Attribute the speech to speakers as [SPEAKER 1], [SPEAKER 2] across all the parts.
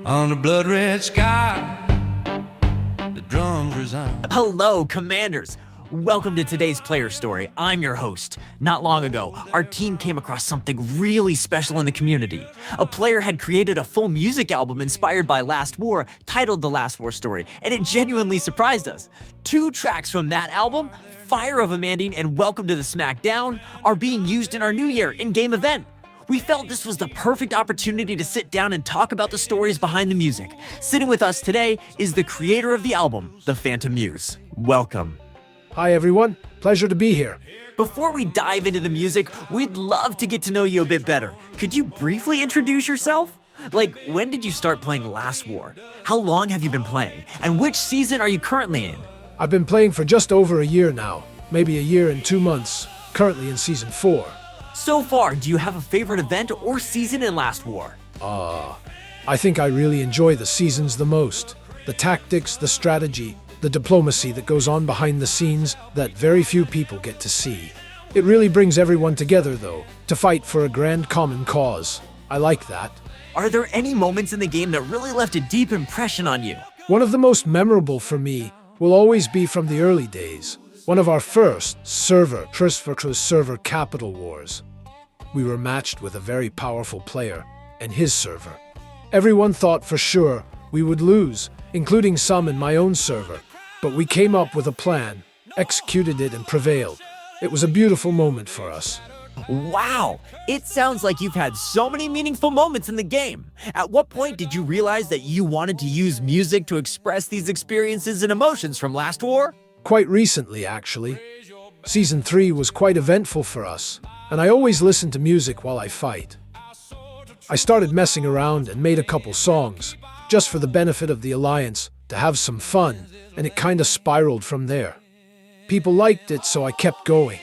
[SPEAKER 1] On the blood red sky, the drums resound.
[SPEAKER 2] Hello, Commanders! Welcome to today's player story. I'm your host. Not long ago, our team came across something really special in the community. A player had created a full music album inspired by Last War, titled The Last War Story, and it genuinely surprised us. 2 tracks from that album, Fire of Amandine and Welcome to the Smackdown, are being used in our New Year in-game event. We felt this was the perfect opportunity to sit down and talk about the stories behind the music. Sitting with us today is the creator of the album, the Phantom Muse. Welcome.
[SPEAKER 3] Hi everyone, pleasure to be here.
[SPEAKER 2] Before we dive into the music, we'd love to get to know you a bit better. Could you briefly introduce yourself? Like, when did you start playing Last War? How long have you been playing? And which season are you currently in?
[SPEAKER 3] I've been playing for just over a year now, maybe a year and 2 months, currently in Season 4.
[SPEAKER 2] So far, do you have a favorite event or season in Last War?
[SPEAKER 3] I think I really enjoy the seasons the most. The tactics, the strategy, the diplomacy that goes on behind the scenes that very few people get to see. It really brings everyone together, though, to fight for a grand common cause. I like that.
[SPEAKER 2] Are there any moments in the game that really left a deep impression on you?
[SPEAKER 3] One of the most memorable for me will always be from the early days. One of our first server capital wars. We were matched with a very powerful player and his server. Everyone thought for sure we would lose, including some in my own server. But we came up with a plan, executed it, and prevailed. It was a beautiful moment for us.
[SPEAKER 2] Wow! It sounds like you've had so many meaningful moments in the game. At what point did you realize that you wanted to use music to express these experiences and emotions from Last War?
[SPEAKER 3] Quite recently, actually. Season 3 was quite eventful for us, and I always listen to music while I fight. I started messing around and made a couple songs, just for the benefit of the Alliance, to have some fun, and it kinda spiraled from there. People liked it, so I kept going.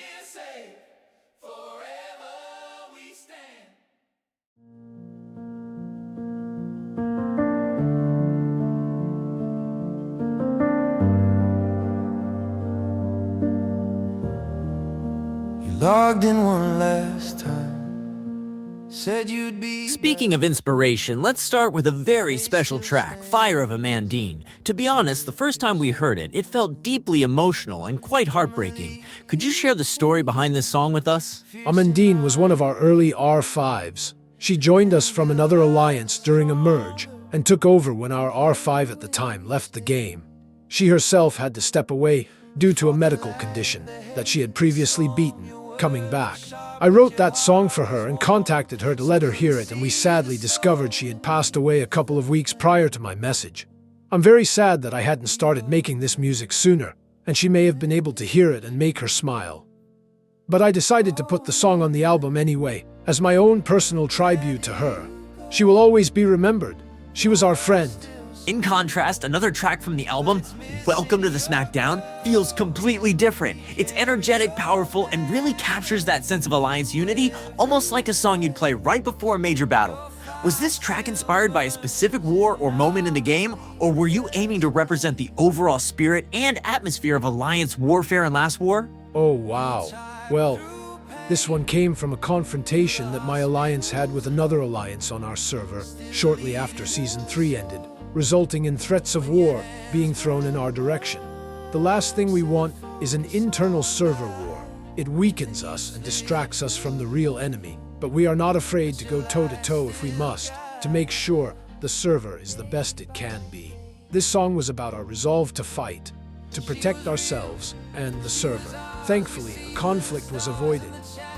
[SPEAKER 1] Logged in one last time, said you'd be.
[SPEAKER 2] Speaking of inspiration, let's start with a very special track, Fire of Amandine. To be honest, the first time we heard it, it felt deeply emotional and quite heartbreaking. Could you share the story behind this song with us?
[SPEAKER 3] Amandine was one of our early R5s. She joined us from another alliance during a merge and took over when our R5 at the time left the game. She herself had to step away due to a medical condition that she had previously beaten. Coming back, I wrote that song for her and contacted her to let her hear it, and we sadly discovered she had passed away a couple of weeks prior to my message. I'm very sad that I hadn't started making this music sooner, and she may have been able to hear it and make her smile. But I decided to put the song on the album anyway, as my own personal tribute to her. She will always be remembered. She was our friend.
[SPEAKER 2] In contrast, another track from the album, Welcome to the Smackdown, feels completely different. It's energetic, powerful, and really captures that sense of Alliance unity, almost like a song you'd play right before a major battle. Was this track inspired by a specific war or moment in the game, or were you aiming to represent the overall spirit and atmosphere of Alliance warfare in Last War?
[SPEAKER 3] Oh wow. Well, this one came from a confrontation that my alliance had with another alliance on our server shortly after Season 3 ended, resulting in threats of war being thrown in our direction. The last thing we want is an internal server war. It weakens us and distracts us from the real enemy, but we are not afraid to go toe-to-toe if we must, to make sure the server is the best it can be. This song was about our resolve to fight, to protect ourselves and the server. Thankfully, a conflict was avoided,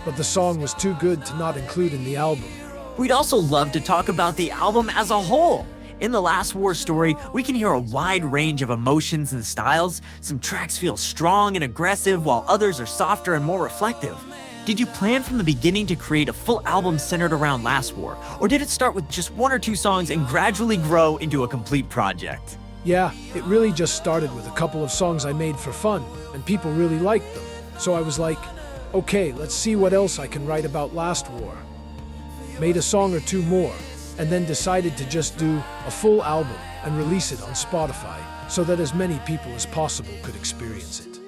[SPEAKER 3] but the song was too good to not include in the album.
[SPEAKER 2] We'd also love to talk about the album as a whole. In the Last War story, we can hear a wide range of emotions and styles. Some tracks feel strong and aggressive, while others are softer and more reflective. Did you plan from the beginning to create a full album centered around Last War, or did it start with just 1 or 2 songs and gradually grow into a complete project?
[SPEAKER 3] Yeah, it really just started with a couple of songs I made for fun, and people really liked them. So I was like, okay, let's see what else I can write about Last War. Made a song or 2 more, and then decided to just do a full album and release it on Spotify so that as many people as possible could experience it.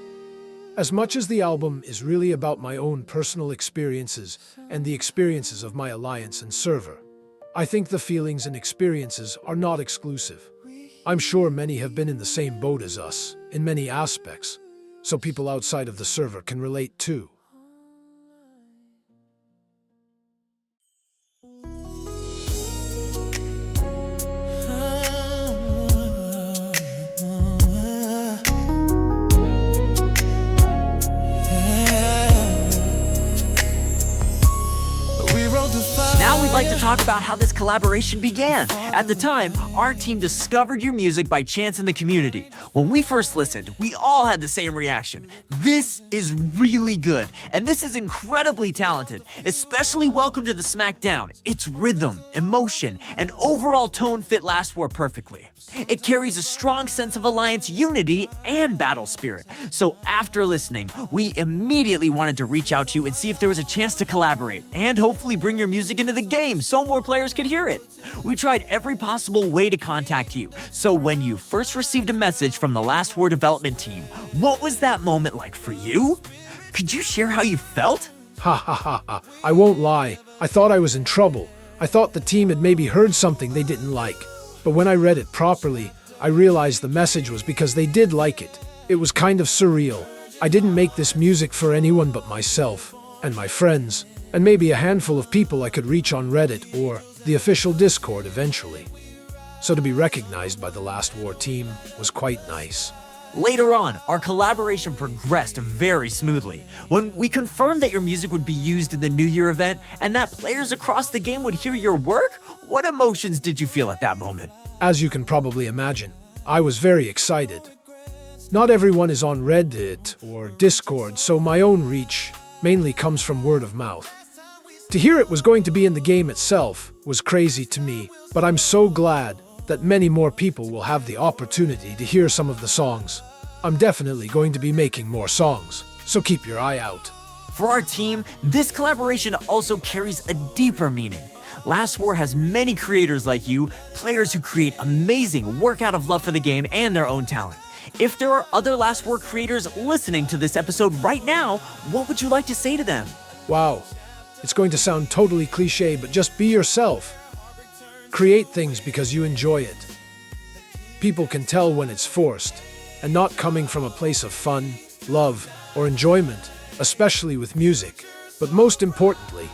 [SPEAKER 3] As much as the album is really about my own personal experiences and the experiences of my alliance and server, I think the feelings and experiences are not exclusive. I'm sure many have been in the same boat as us, in many aspects, so people outside of the server can relate too.
[SPEAKER 2] Now we'd like to talk about how this collaboration began. At the time, our team discovered your music by chance in the community. When we first listened, we all had the same reaction. This is really good, and this is incredibly talented. Especially welcome to the Smackdown. Its rhythm, emotion, and overall tone fit Last War perfectly. It carries a strong sense of alliance unity and battle spirit. So after listening, we immediately wanted to reach out to you and see if there was a chance to collaborate, and hopefully bring your music into the game so more players could hear it. We tried every possible way to contact you, so when you first received a message from the Last War development team, what was that moment like for you? Could you share how you felt?
[SPEAKER 3] Ha ha ha ha, I won't lie, I thought I was in trouble. I thought the team had maybe heard something they didn't like. But when I read it properly, I realized the message was because they did like it. It was kind of surreal. I didn't make this music for anyone but myself, and my friends, and maybe a handful of people I could reach on Reddit or the official Discord eventually. So to be recognized by the Last War team was quite nice.
[SPEAKER 2] Later on, our collaboration progressed very smoothly. When we confirmed that your music would be used in the New Year event and that players across the game would hear your work, what emotions did you feel at that moment?
[SPEAKER 3] As you can probably imagine, I was very excited. Not everyone is on Reddit or Discord, so my own reach mainly comes from word of mouth. To hear it was going to be in the game itself was crazy to me, but I'm so glad that many more people will have the opportunity to hear some of the songs. I'm definitely going to be making more songs, so keep your eye out.
[SPEAKER 2] For our team, this collaboration also carries a deeper meaning. Last War has many creators like you, players who create amazing work out of love for the game and their own talent. If there are other Last War creators listening to this episode right now, what would you like to say to them?
[SPEAKER 3] Wow, it's going to sound totally cliche, but just be yourself. Create things because you enjoy it. People can tell when it's forced and not coming from a place of fun, love, or enjoyment, especially with music. But most importantly,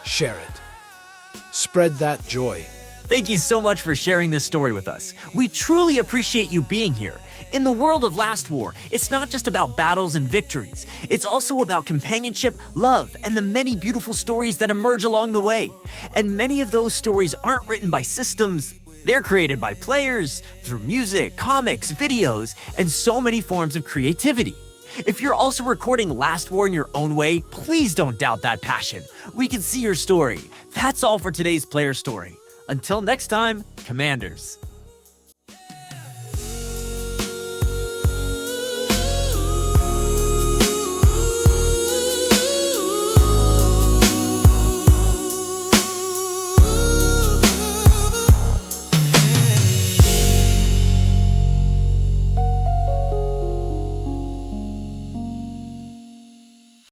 [SPEAKER 3] share it. Spread that joy.
[SPEAKER 2] Thank you so much for sharing this story with us. We truly appreciate you being here. In the world of Last War, it's not just about battles and victories. It's also about companionship, love, and the many beautiful stories that emerge along the way. And many of those stories aren't written by systems. They're created by players, through music, comics, videos, and so many forms of creativity. If you're also recording Last War in your own way, please don't doubt that passion. We can see your story. That's all for today's player story. Until next time, Commanders.